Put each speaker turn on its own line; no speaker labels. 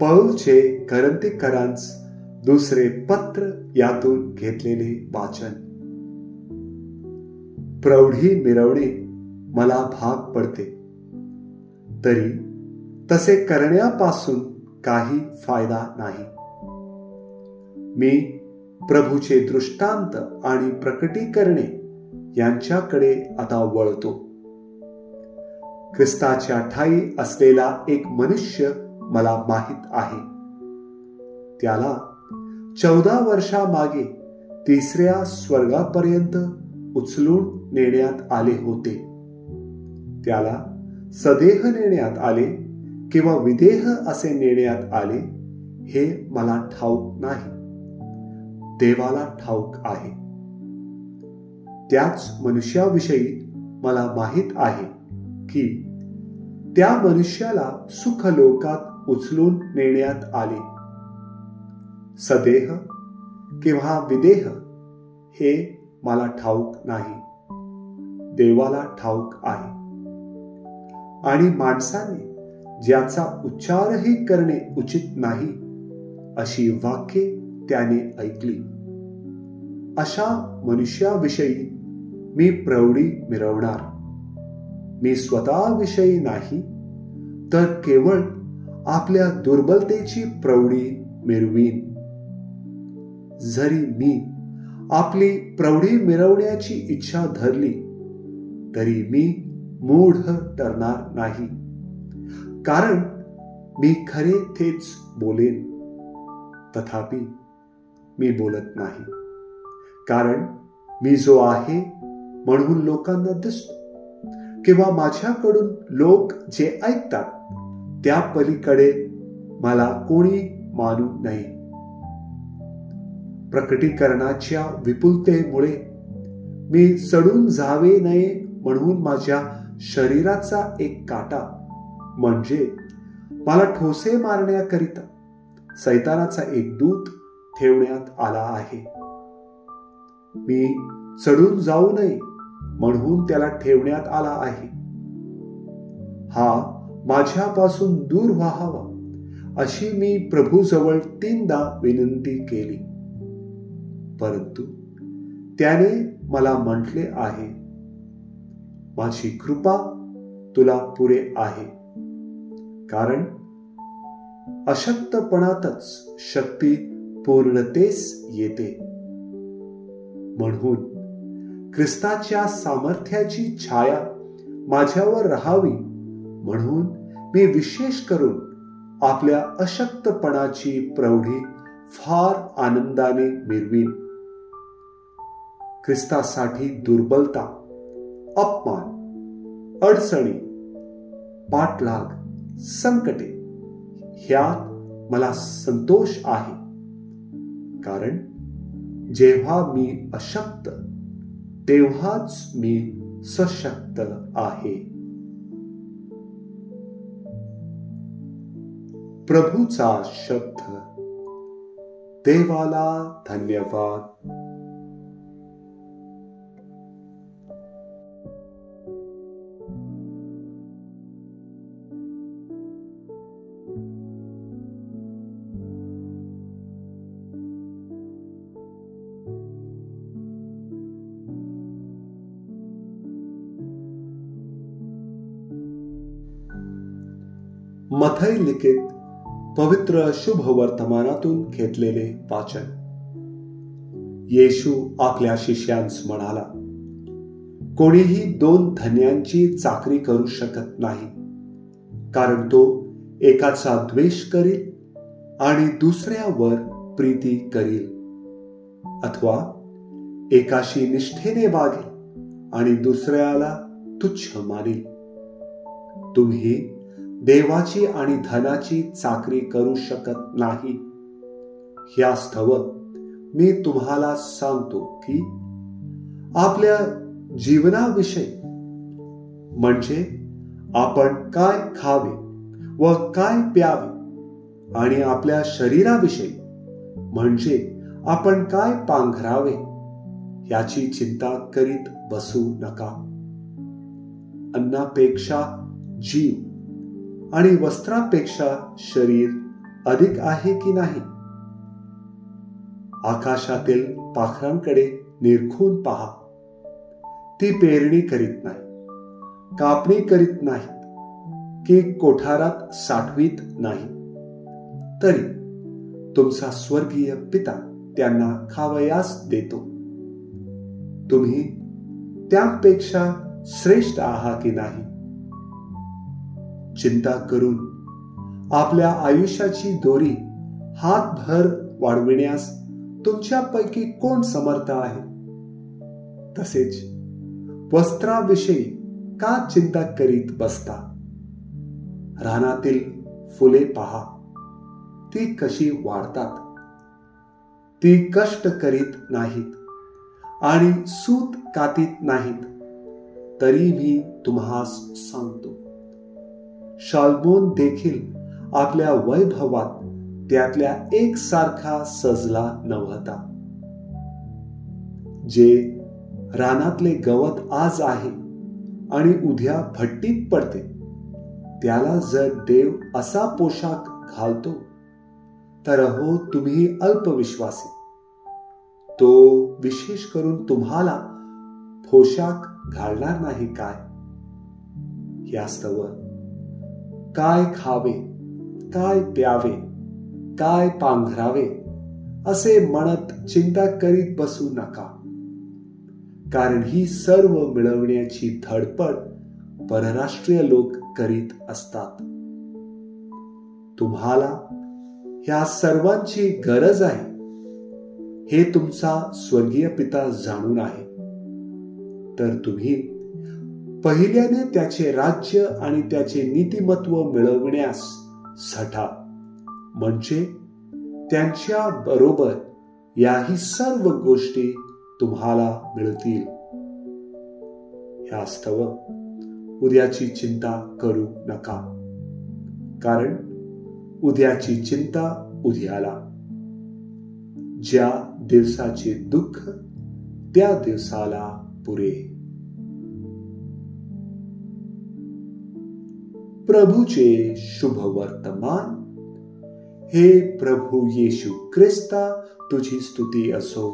पौलचे करंथीकरांस दुसरे पत्र यातून घेतलेले वाचन. प्रौढी मिरवणे मला भाग पडते, तरी तसे करण्यापासून काही फायदा नाही. मी प्रभूचे दृष्टांत आणि प्रकटीकरणे यांच्याकडे आता वळतो. ख्रिस्ताच्या ठायी असलेला एक मनुष्य मला माहित आहे. त्याला 14 वर्षामागे 3ऱ्या स्वर्गापर्यंत उचलून नेण्यात आले होते. त्याला सदेह नेण्यात आले किंवा विदेह असे नेण्यात आले हे मला ठाऊक नाही, देवाला ठाऊक आहे. त्याच मनुष्याविषयी मला माहित आहे की त्या मनुष्याला सुखलोकात उचलून नेण्यात आले. सदेह किंवा विदेह हे मला ठाऊक नाही, देवाला ठाऊक आहे. आणि माणसाने ज्याचा उच्चारही करणे उचित नाही अशी वाक्ये त्याने ऐकली, अशा मनुष्याविषयी मी प्रौढी मिरवणार. मी स्वतःविषयी नाही, तर केवळ आपल्या दुर्बलतेची प्रौढी मिरवीन. जरी मी आपली प्रौढी मिरवण्याची इच्छा धरली, तरी मी मूढ ठरणार नाही, कारण मी खरे तेच बोलेन. तथापि मी बोलत नाही, कारण मी जो आहे म्हणून लोकांना दिसतो, किंवा माझ्याकडून लोक जे ऐकतात त्या पलीकडे मला कोणी मानू नये. प्रकटीकरणाच्या विपुलतेमुळे मी सडून जावे नये म्हणून माझ्या शरीराचा एक काटा, म्हणजे मला ठोसे मारण्याकरिता सैतानाचा एक दूत ठेवण्यात आला आहे. मी चढून जाऊ नये म्हणून त्याला ठेवण्यात आला आहे. हा माझ्यापासून दूर व्हावा अशी मी प्रभूजवळ 3दा विनंती केली, परंतु त्याने मला म्हटले आहे, माझी कृपा तुला पुरे आहे, कारण अशक्तपणातच शक्ती पूर्णतेस येते. म्हणून ख्रिस्ताच्या सामर्थ्याची छाया माझ्यावर राहावी म्हणून मी विशेष करून आपल्या अशक्तपणाची प्रौढी फार आनंदाने मिरवीन. ख्रिस्तासाठी दुर्बलता, अपमान, अडचणी, पाठलाग, संकटे ह्यात मला संतोष आहे, कारण जेव्हा मी अशक्त तेव्हाच मी सशक्त आहे. प्रभूचा शब्द. देवाला धन्यवाद. मथई लिखित पवित्र शुभ वर्तमानातून घेतलेले वाचन. येशू आपल्या शिष्यांस म्हणाला, कोणीही 2 धन्यांची चाकरी करू शकत नाही, कारण तो एकाचा द्वेष करील आणि दुसऱ्यावर प्रीती करील, अथवा एकाशी निष्ठेने वागेल आणि दुसऱ्याला तुच्छ मानेल. तुम्ही देवाची आणि धनाची चाकरी करू शकत नाही. ह्यास्तव मी तुम्हाला सांगतो की आपल्या जीवनाविषयी, म्हणजे आपण काय खावे व काय प्यावे, आणि आपल्या शरीराविषयी, म्हणजे आपण काय पांघरावे, याची चिंता करीत बसू नका. अन्नापेक्षा जीव आणि वस्त्रापेक्षा शरीर अधिक आहे की नाही? आकाशातील पाखरांकडे निरखून पहा. ती पेरणी करीत नाही, कापणी करीत नाहीत, की कोठारात साठवीत नाही, तरी तुमचा स्वर्गीय पिता त्यांना खावयास देतो. तुम्ही त्यापेक्षा श्रेष्ठ आहात की नाही? चिंता करून आपल्या आयुष्याची दोरी हातभर वाढविण्यास तुमच्यापैकी कोण समर्थ आहे? तसेच वस्त्राविषयी का चिंता करीत बसता? रानातील फुले पहा, ती कशी वाढतात. ती कष्ट करीत नाहीत आणि सूत कातीत नाहीत, तरी मी तुम्हास सांगतो, शाल्मोन देखील आपल्या वैभवात त्यातल्या एकसारखा सजला नव्हता. जे रानातले गवत आज आहे आणि उद्या भट्टीत पडते, त्याला जर देव असा पोशाख घालतो, तर हो तुम्ही अल्पविश्वासी, तो विशेष करून तुम्हाला पोशाख घालणार नाही काय? यास्तव काय खावे, काय प्यावे, काय पांघरावे असे म्हणत चिंता करीत बसू नका, कारण ही सर्व मिळवण्याची धडपड परराष्ट्रीय लोक करीत असतात. तुम्हाला ह्या सर्वांची गरज आहे हे तुमचा स्वर्गीय पिता जाणून आहे. तर तुम्ही पहिल्याने त्याचे राज्य आणि त्याचे नीतिमत्व मिळवण्यास झटा, म्हणजे त्यांच्या बरोबर याही सर्व गोष्टी तुम्हाला मिळतील. ह्यास्तव उद्याची चिंता करू नका, कारण उद्याची चिंता उद्याला. ज्या दिवसाचे दुःख त्या दिवसाला पुरे. प्रभूचे शुभ वर्तमान. हे प्रभू येशू ख्रिस्ता, तुझी स्तुती असो.